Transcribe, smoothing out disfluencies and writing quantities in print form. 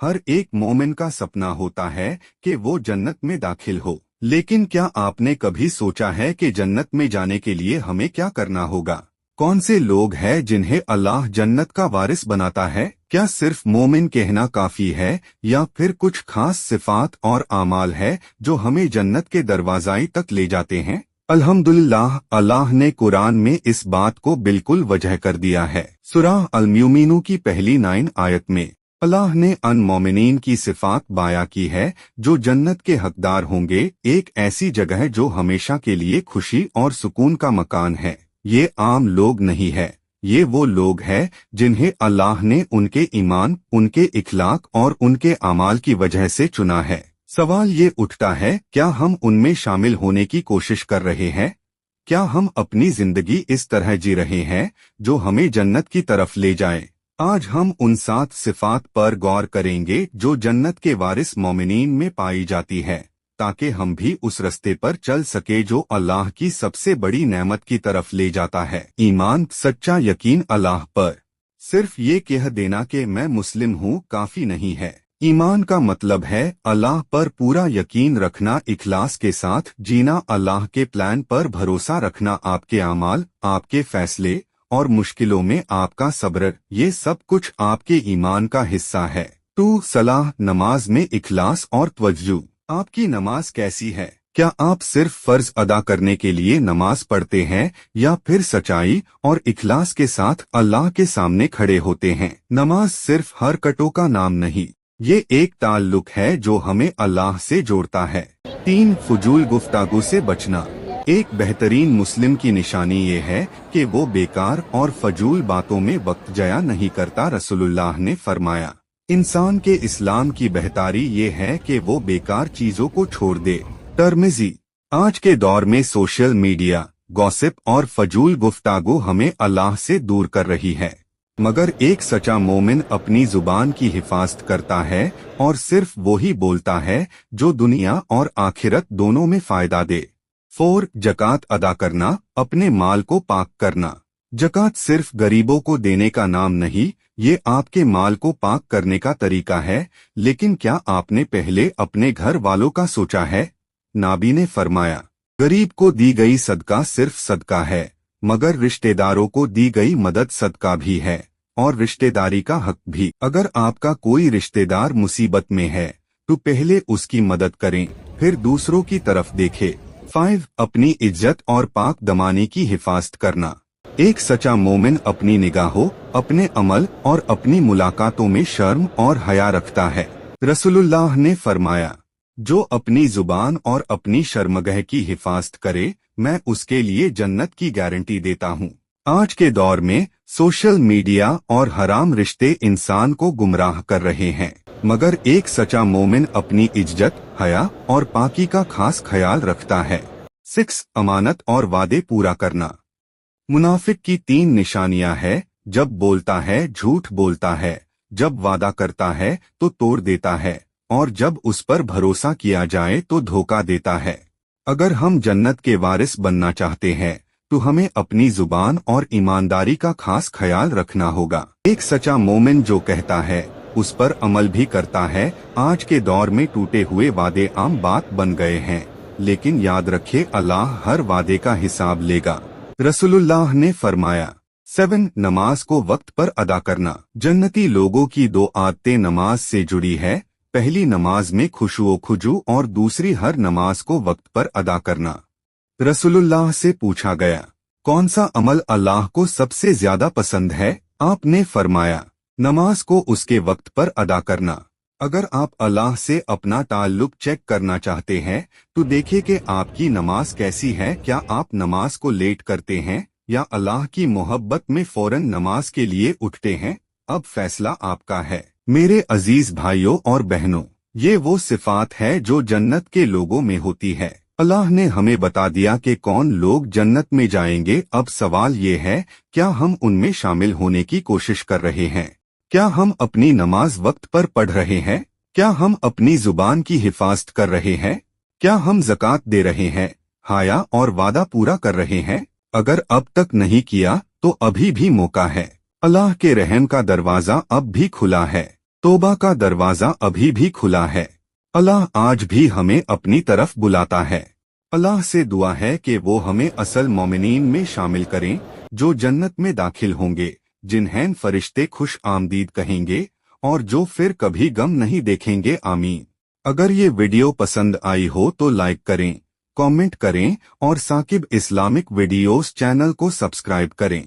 हर एक मोमिन का सपना होता है कि वो जन्नत में दाखिल हो। लेकिन क्या आपने कभी सोचा है कि जन्नत में जाने के लिए हमें क्या करना होगा? कौन से लोग हैं जिन्हें अल्लाह जन्नत का वारिस बनाता है? क्या सिर्फ मोमिन कहना काफी है या फिर कुछ खास सिफात और आमाल है जो हमें जन्नत के दरवाज़ाई तक ले जाते हैं? अल्हम्दुलिल्लाह, अल्लाह ने कुरान में इस बात को बिल्कुल वजह कर दिया है। सूरह अल-मुमिनून की पहली 9 आयत में अल्लाह ने अन-मोमिनीन की सिफात बयां की है जो जन्नत के हकदार होंगे, एक ऐसी जगह जो हमेशा के लिए खुशी और सुकून का मकान है। ये आम लोग नहीं है, ये वो लोग हैं जिन्हें अल्लाह ने उनके ईमान, उनके इखलाक और उनके अमाल की वजह से चुना है। सवाल ये उठता है, क्या हम उनमें शामिल होने की कोशिश कर रहे हैं? क्या हम अपनी जिंदगी इस तरह जी रहे हैं जो हमें जन्नत की तरफ ले जाए? आज हम उन 7 सिफात पर गौर करेंगे जो जन्नत के वारिस मोमिनीन में पाई जाती है, ताकि हम भी उस रास्ते पर चल सके जो अल्लाह की सबसे बड़ी नेमत की तरफ ले जाता है। ईमान, सच्चा यकीन अल्लाह पर। सिर्फ ये कह देना कि मैं मुस्लिम हूँ काफी नहीं है। ईमान का मतलब है अल्लाह पर पूरा यकीन रखना, इखलास के साथ जीना, अल्लाह के प्लान पर भरोसा रखना, आपके अमाल, आपके फैसले और मुश्किलों में आपका सब्र, ये सब कुछ आपके ईमान का हिस्सा है। तो सलाह, नमाज में इखलास और तवज्जो। आपकी नमाज कैसी है? क्या आप सिर्फ फर्ज अदा करने के लिए नमाज पढ़ते हैं या फिर सच्चाई और इखलास के साथ अल्लाह के सामने खड़े होते हैं? नमाज सिर्फ हरकतों का नाम नहीं, ये एक ताल्लुक है जो हमें अल्लाह से जोड़ता है। 3 फजूल गुफ्तागू से बचना। एक बेहतरीन मुस्लिम की निशानी ये है कि वो बेकार और फजूल बातों में वक्त जाया नहीं करता। रसूलुल्लाह ने फरमाया, इंसान के इस्लाम की बेहतारी ये है कि वो बेकार चीजों को छोड़ दे। तिर्मिज़ी। आज के दौर में सोशल मीडिया, गॉसिप और फजूल गुफ्तागू हमें अल्लाह से दूर कर रही है, मगर एक सच्चा मोमिन अपनी जुबान की हिफाजत करता है और सिर्फ वो ही बोलता है जो दुनिया और आखिरत दोनों में फायदा दे। 4 ज़कात अदा करना, अपने माल को पाक करना। ज़कात सिर्फ गरीबों को देने का नाम नहीं, ये आपके माल को पाक करने का तरीका है। लेकिन क्या आपने पहले अपने घर वालों का सोचा है? नबी ने फरमाया, गरीब को दी गई सदका सिर्फ सदका है, मगर रिश्तेदारों को दी गई मदद सदका भी है और रिश्तेदारी का हक भी। अगर आपका कोई रिश्तेदार मुसीबत में है तो पहले उसकी मदद करें, फिर दूसरों की तरफ देखें। 5 अपनी इज्जत और पाक दमानी की हिफाजत करना। एक सच्चा मोमिन अपनी निगाहों, अपने अमल और अपनी मुलाकातों में शर्म और हया रखता है। रसूलुल्लाह ने फरमाया, जो अपनी जुबान और अपनी शर्मगह की हिफाजत करे, मैं उसके लिए जन्नत की गारंटी देता हूँ। आज के दौर में सोशल मीडिया और हराम रिश्ते इंसान को गुमराह कर रहे हैं, मगर एक सच्चा मोमिन अपनी इज्जत, हया और पाकी का खास ख्याल रखता है। 6 अमानत और वादे पूरा करना। मुनाफिक की 3 निशानियां हैं, जब बोलता है झूठ बोलता है, जब वादा करता है तो तोड़ देता है और जब उस पर भरोसा किया जाए तो धोखा देता है। अगर हम जन्नत के वारिस बनना चाहते हैं तो हमें अपनी जुबान और ईमानदारी का खास ख्याल रखना होगा। एक सच्चा मोमिन जो कहता है उस पर अमल भी करता है। आज के दौर में टूटे हुए वादे आम बात बन गए हैं, लेकिन याद रखे अल्लाह हर वादे का हिसाब लेगा। रसूलुल्लाह ने फरमाया, 7 नमाज को वक्त पर अदा करना। जन्नती लोगों की 2 आदतें नमाज से जुड़ी है। पहली नमाज में खुशू और दूसरी हर नमाज को वक्त पर अदा करना। रसूलुल्लाह से पूछा गया, कौन सा अमल अल्लाह को सबसे ज्यादा पसंद है? आपने फरमाया, नमाज को उसके वक्त पर अदा करना। अगर आप अल्लाह से अपना ताल्लुक चेक करना चाहते हैं तो देखें कि आपकी नमाज कैसी है। क्या आप नमाज को लेट करते हैं या अल्लाह की मोहब्बत में फौरन नमाज के लिए उठते हैं? अब फैसला आपका है। मेरे अजीज भाइयों और बहनों, ये वो सिफात है जो जन्नत के लोगों में होती है। अल्लाह ने हमें बता दिया कि कौन लोग जन्नत में जाएंगे। अब सवाल ये है, क्या हम उनमें शामिल होने की कोशिश कर रहे हैं? क्या हम अपनी नमाज वक्त पर पढ़ रहे हैं? क्या हम अपनी जुबान की हिफाजत कर रहे हैं? क्या हम ज़कात दे रहे हैं? हाया और वादा पूरा कर रहे हैं? अगर अब तक नहीं किया तो अभी भी मौका है। अल्लाह के रहम का दरवाजा अब भी खुला है। तौबा का दरवाजा अभी भी खुला है। अल्लाह आज भी हमें अपनी तरफ बुलाता है। अल्लाह से दुआ है कि वो हमें असल मोमिनीन में शामिल करें, जो जन्नत में दाखिल होंगे, जिन्हें फरिश्ते खुश आमदीद कहेंगे और जो फिर कभी गम नहीं देखेंगे। आमीन। अगर ये वीडियो पसंद आई हो तो लाइक करें, कमेंट करें और साकिब इस्लामिक वीडियोस चैनल को सब्सक्राइब करें।